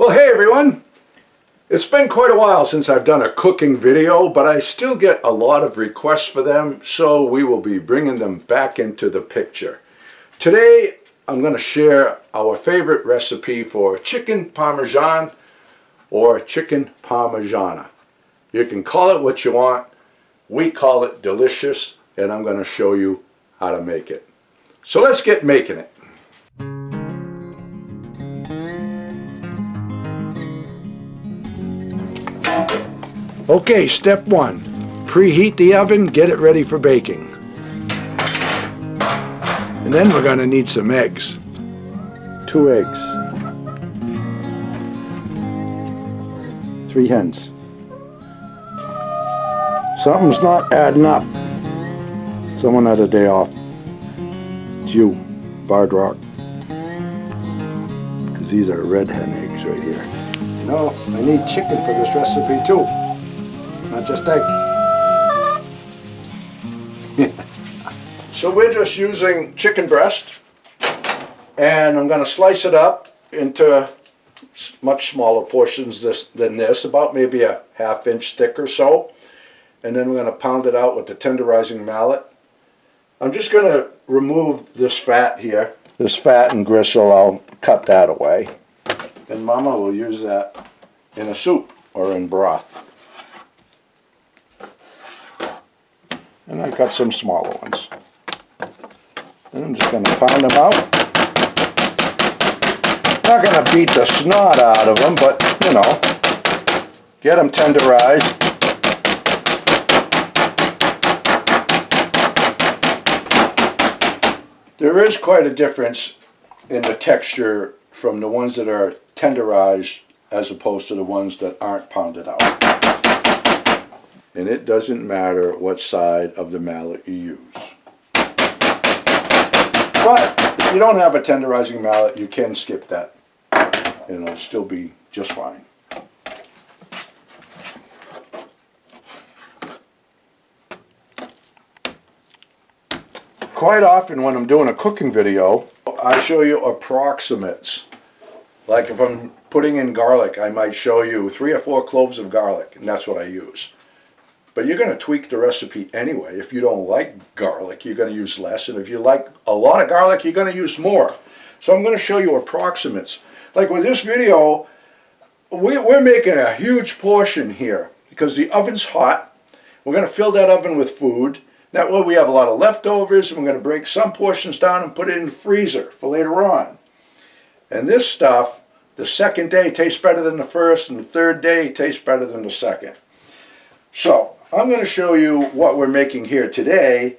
Well, hey everyone! It's been quite a while since I've done a cooking video, but I still get a lot of requests for them, so we will be bringing them back into the picture. Today, I'm going to share our favorite recipe for chicken parmesan or chicken parmigiana. You can call it what you want. We call it delicious, and I'm going to show you how to make it. So let's get making it. Okay, step one, preheat the oven, get it ready for baking. And then we're going to need some eggs. 2 eggs. 3 hens. Something's not adding up. Someone had a day off. It's you, Bard Rock. Because these are red hen eggs right here. No, I need chicken for this recipe too. Not just egg. So we're just using chicken breast, and I'm going to slice it up into much smaller portions than this, about maybe a 1/2 inch thick or so. And then we're going to pound it out with the tenderizing mallet. I'm just going to remove this fat here. This fat and gristle, I'll cut that away. And Mama will use that in a soup or in broth. And I've got some smaller ones. And I'm just going to pound them out. Not going to beat the snot out of them, but, you know, get them tenderized. There is quite a difference in the texture from the ones that are tenderized as opposed to the ones that aren't pounded out. And it doesn't matter what side of the mallet you use. But if you don't have a tenderizing mallet, you can skip that. And it'll still be just fine. Quite often when I'm doing a cooking video, I show you approximates. Like if I'm putting in garlic, I might show you 3 or 4 cloves of garlic, and that's what I use. But you're going to tweak the recipe anyway. If you don't like garlic, you're going to use less. And if you like a lot of garlic, you're going to use more. So I'm going to show you approximates. Like with this video, we're making a huge portion here because the oven's hot. We're going to fill that oven with food. That way we have a lot of leftovers, and we're going to break some portions down and put it in the freezer for later on. And this stuff, the second day tastes better than the first, and the third day tastes better than the second. So I'm going to show you what we're making here today,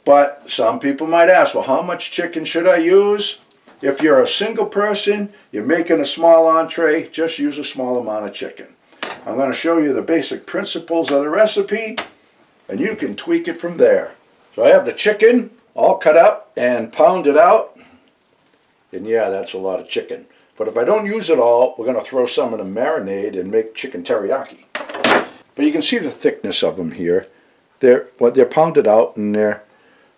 but some people might ask, well, how much chicken should I use? If you're a single person, you're making a small entree, just use a small amount of chicken. I'm going to show you the basic principles of the recipe, and you can tweak it from there. So I have the chicken all cut up and pounded out, and yeah, that's a lot of chicken. But if I don't use it all, we're going to throw some in a marinade and make chicken teriyaki. But you can see the thickness of them here. They're pounded out, and they're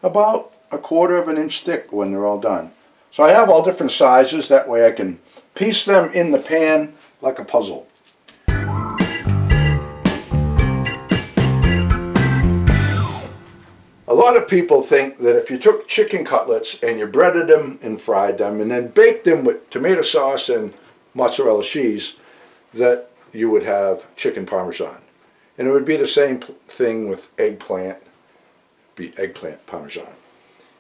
about 1/4 inch thick when they're all done. So I have all different sizes, that way I can piece them in the pan like a puzzle. A lot of people think that if you took chicken cutlets and you breaded them and fried them and then baked them with tomato sauce and mozzarella cheese, that you would have chicken parmesan. And it would be the same thing with eggplant, be eggplant parmesan.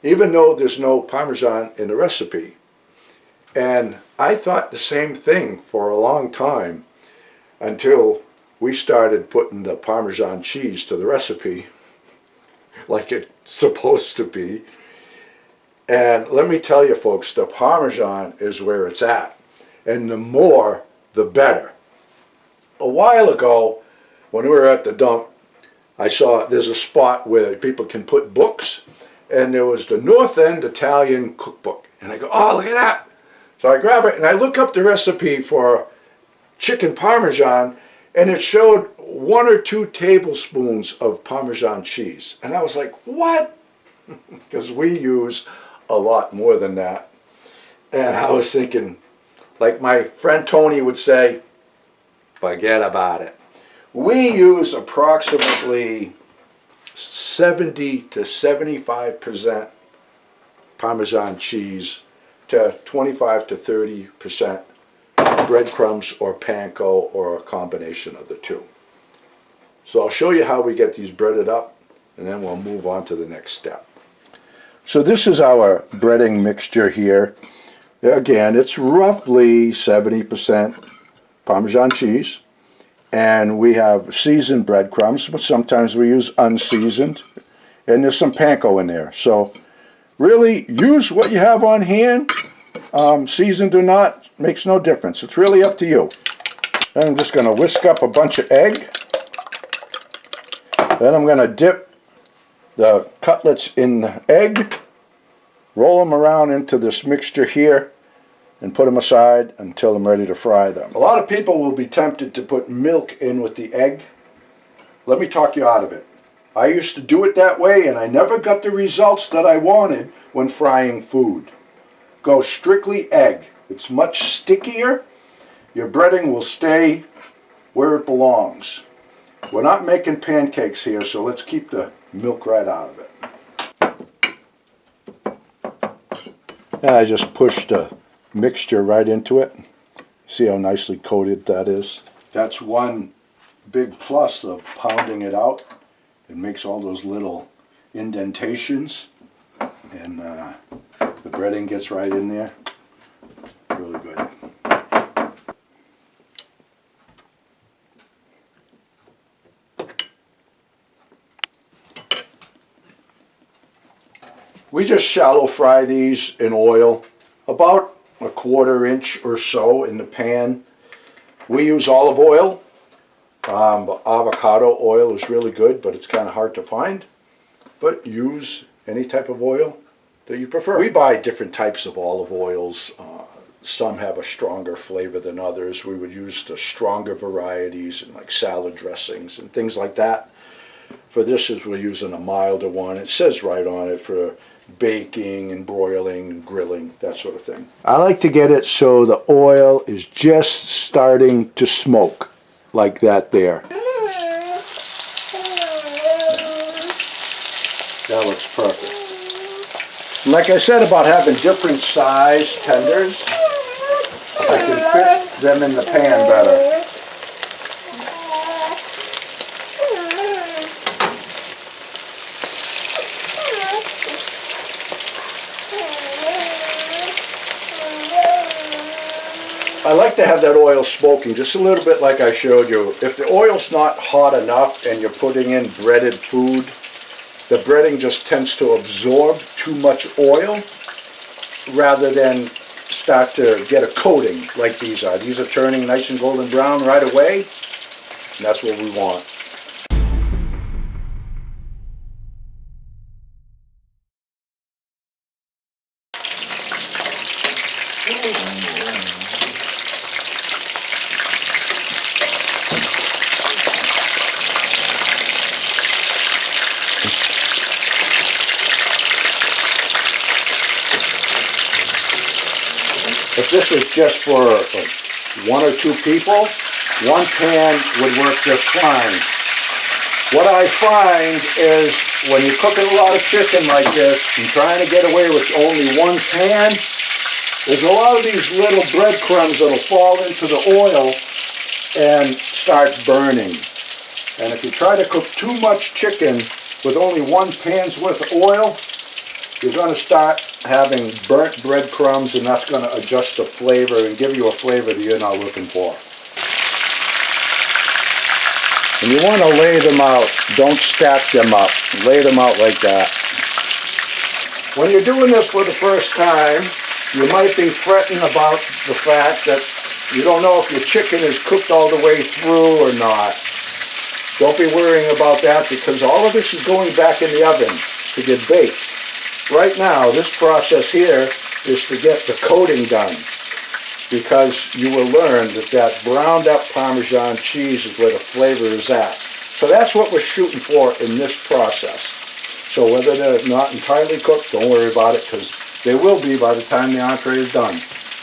Even though there's no parmesan in the recipe. And I thought the same thing for a long time until we started putting the Parmesan cheese to the recipe like it's supposed to be. And let me tell you folks, the Parmesan is where it's at. And the more, the better. A while ago, when we were at the dump, I saw there's a spot where people can put books, and there was the North End Italian cookbook. And I go, oh, look at that. So I grab it, and I look up the recipe for chicken parmesan, and it showed 1 or 2 tablespoons of Parmesan cheese. And I was like, what? Because we use a lot more than that. And I was thinking, like my friend Tony would say, forget about it. We use approximately 70 to 75% Parmesan cheese to 25 to 30% breadcrumbs or panko or a combination of the two. So I'll show you how we get these breaded up and then we'll move on to the next step. So this is our breading mixture here. Again, it's roughly 70% Parmesan cheese, and we have seasoned breadcrumbs, but sometimes we use unseasoned, and there's some panko in there. So really use what you have on hand, seasoned or not, makes no difference. It's really up to you. Then I'm just going to whisk up a bunch of egg. Then I'm going to dip the cutlets in the egg, roll them around into this mixture here, and put them aside until I'm ready to fry them. A lot of people will be tempted to put milk in with the egg. Let me talk you out of it. I used to do it that way and I never got the results that I wanted when frying food. Go strictly egg. It's much stickier. Your breading will stay where it belongs. We're not making pancakes here, so let's keep the milk right out of it. And I just pushed the mixture right into it. See how nicely coated that is? That's one big plus of pounding it out. It makes all those little indentations, and the breading gets right in there. Really good. We just shallow fry these in oil, about a 1/4 inch or so in the pan. We use olive oil. Avocado oil is really good, but it's kind of hard to find. But use any type of oil that you prefer. We buy different types of olive oils. Some have a stronger flavor than others. We would use the stronger varieties in like salad dressings and things like that. For this, we're using a milder one. It says right on it for baking and broiling and grilling, that sort of thing. I like to get it so the oil is just starting to smoke, like that there. That looks perfect. Like I said about having different size tenders, I can fit them in the pan better. I like to have that oil smoking just a little bit like I showed you. If the oil's not hot enough and you're putting in breaded food, the breading just tends to absorb too much oil rather than start to get a coating like these are. These are turning nice and golden brown right away, and that's what we want. If this was just for like 1 or 2 people, one pan would work just fine. What I find is when you're cooking a lot of chicken like this and trying to get away with only one pan, there's a lot of these little breadcrumbs that'll fall into the oil and start burning. And if you try to cook too much chicken with only one pan's worth of oil, you're going to start having burnt breadcrumbs, and that's going to adjust the flavor and give you a flavor that you're not looking for. And you want to lay them out. Don't stack them up. Lay them out like that. When you're doing this for the first time, you might be fretting about the fact that you don't know if your chicken is cooked all the way through or not. Don't be worrying about that, because all of this is going back in the oven to get baked. Right now, this process here is to get the coating done, because you will learn that that browned up Parmesan cheese is where the flavor is at. So that's what we're shooting for in this process. So whether they're not entirely cooked, don't worry about it, because they will be by the time the entree is done.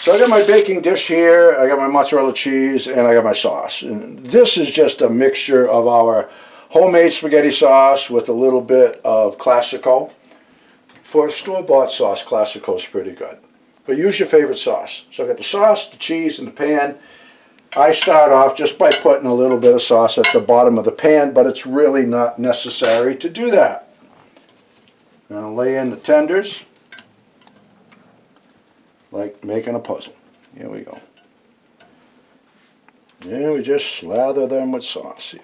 So I got my baking dish here, I got my mozzarella cheese, and I got my sauce. And this is just a mixture of our homemade spaghetti sauce with a little bit of Classico. For a store-bought sauce, Classico is pretty good. But use your favorite sauce. So I got the sauce, the cheese, and the pan. I start off just by putting a little bit of sauce at the bottom of the pan, but it's really not necessary to do that. I'm going to lay in the tenders like making a puzzle. Here we go. And we just slather them with sauce here.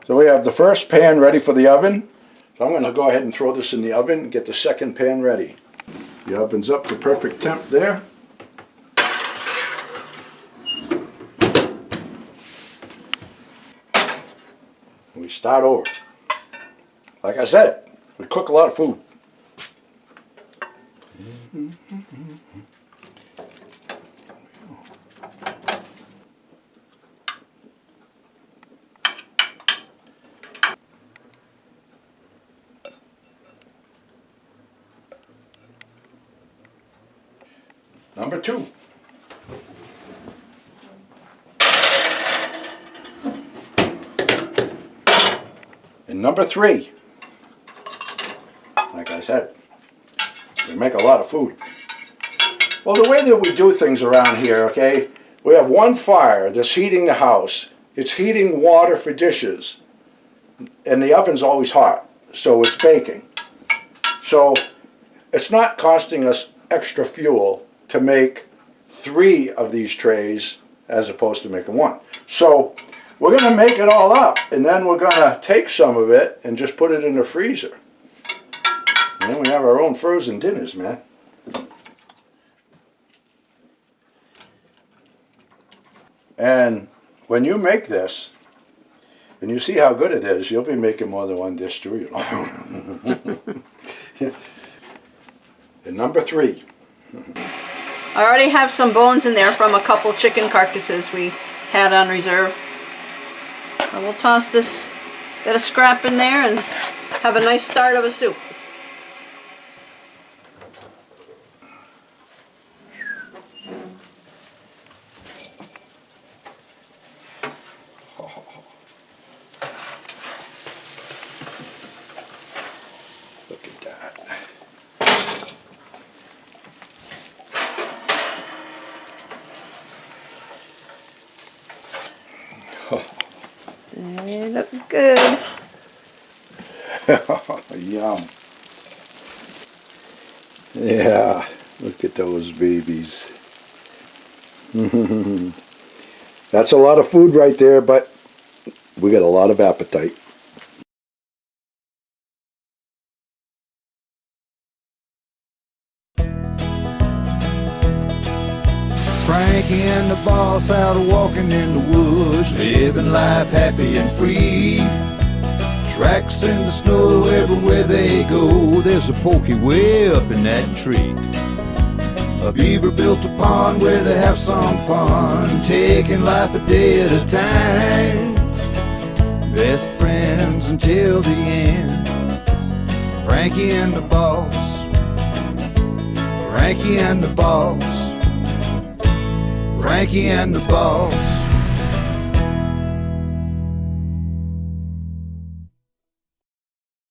So we have the first pan ready for the oven. So I'm going to go ahead and throw this in the oven and get the second pan ready. The oven's up to perfect temp there. We start over. Like I said, we cook a lot of food. Number 2. And number 3. Like I said, we make a lot of food. Well, the way that we do things around here, okay, we have one fire that's heating the house. It's heating water for dishes. And the oven's always hot, so it's baking. So it's not costing us extra fuel to make 3 of these trays as opposed to making 1. So we're going to make it all up, and then we're going to take some of it and just put it in the freezer. And then we have our own frozen dinners, man. And when you make this, and you see how good it is, you'll be making more than 1 dish too, you know. And number 3. I already have some bones in there from a couple chicken carcasses we had on reserve. So we'll toss this bit of scrap in there and have a nice start of a soup. Look at that. They look good. Yum. Yeah, look at those babies. That's a lot of food right there, but we got a lot of appetite. Frankie and the boss out walking in the woods, living life happy and free. Tracks in the snow everywhere they go, there's a porky way up in that tree. A beaver built a pond where they have some fun, taking life a day at a time. Best friends until the end, Frankie and the boss, Frankie and the boss, Frankie and the boss.